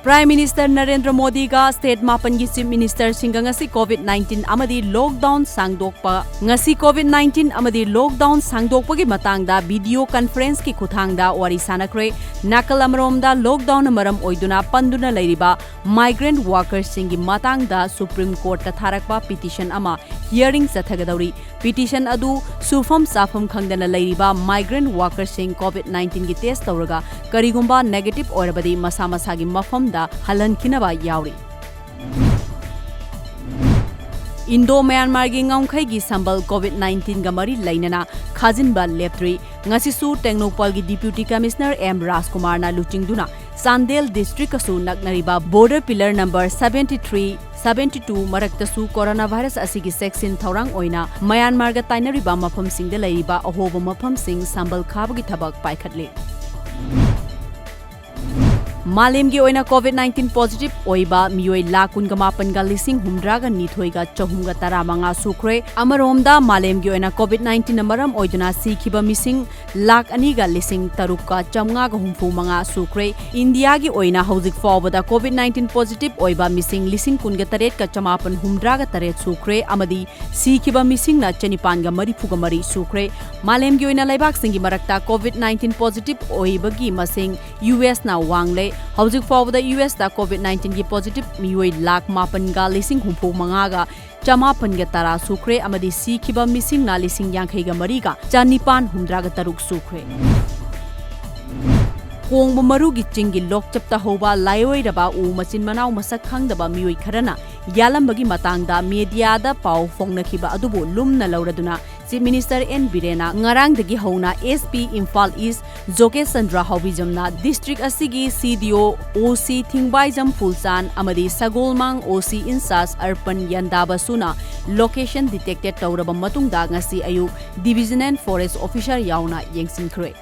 Prime Minister Narendra Modi ga State Mapan gi Chief Minister singa ngasi COVID-19 amadi lockdown sangdokpa ngasi COVID-19 amadi lockdown sangdokpa gi matangda video conference ki khuthangda wari sanakre nakal amromda lockdown maram oiduna panduna leiriba migrant workers singi matangda Supreme Court ta tharakpa petition ama hearing chathagadauri petition adu sufam safam khangdana leiriba migrant workers sing COVID-19 gi test tawraga karigumba negative oirabadi masa masa gi mafam da halan kinaba yauri Indo-Myanmar gi ngongkhai gi sambal COVID-19 ga mari lainana khajinba leptri ngasisu Tengnopal gi Deputy Commissioner M Rajkumar na luchingduna Sandel district asu naknariba border pillar number 72 maraktasu coronavirus asigi section thaurang oina Myanmar ga tainariba mafam singda leiriba ahoba mafam sing sambal khabagi thabak paikhatle Malim gi oina COVID-19 positive oiba mioi lakun ga mapan ga lising humdra ga nithoi ga chahum ga taramanga sukre amaromda malem gi oina COVID-19 namaram oiduna sikhiba mising lak ani ga lising taruk ka chamnga ga humfu manga sukre India gi oina hojik fawbada COVID-19 positive oiba mising lising kun ga taret ka chamapan humdra ga taret sukre amadi sikhiba mising na chanipan ga mari phuga mari sukre malem gi oina laibak singi marakta COVID-19 positive oiba gi masing US na wangle Hojik fawbada US da COVID-19 gi positive mioi lak mapan ga lising humpu manga ga chamapan ga tara sukre amadi sikhiba mising na lising yankhai ga mari ga chanipan humdra ga taruk sukre Kongba marugi chingi lokchapta hoba laioi raba u machin manau masak khangdaba mioi kharana yalambagi matangda media da pau fongnakhiba adubu lumna lauraduna Chief Minister N Birena ngarang dagi hona SP Imphal East Joke Sandra Hobijamna district asigi CDO OC Thingbaijam Fulchan amadi Sagolmang OC Insas Arpan Yandaba Suna location detected tauraba matungda ngasi ayu Division and Forest Officer yauna yengsinkhre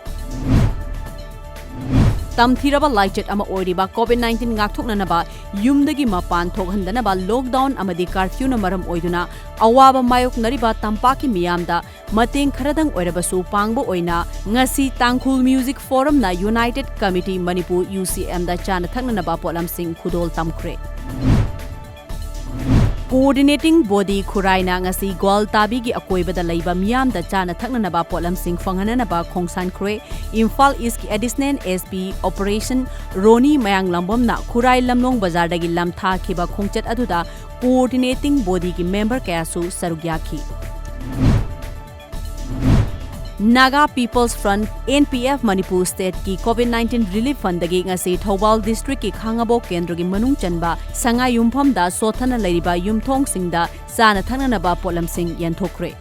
Tamthiraba laichet ama oiriba COVID-19 ngakthoknanaba yumdagi mapan thokhandanaba lockdown amadi curfew na maram oiduna awaba mayok nariba tampaki miyamda mateng kharadang oirabasu pangbo oina ngasi Tangkhul Music Forum na United Committee Manipur UCM da chana thaknanaba polam sing khudol tamkhre Coordinating body Khuraina ngasi Gwal Tabi gi akoibada laiba miyam da chana thaknanaba polam sing phanghananaba khongsan khre Imphal East ki additional SP Operation Roni Mayang Lambam na Khurai Lamlong Bazar dagi lam tha khiba khongchat aduda coordinating body ki member kayasu sarugyakhi Naga People's Front NPF Manipur State ki COVID-19 Relief Fund dagi ngasi Thobal District ki Khangabo Kendra gi manung chanba sanga yumpham da sothana leiriba yumthong singda sana thananaba polam sing yanthokre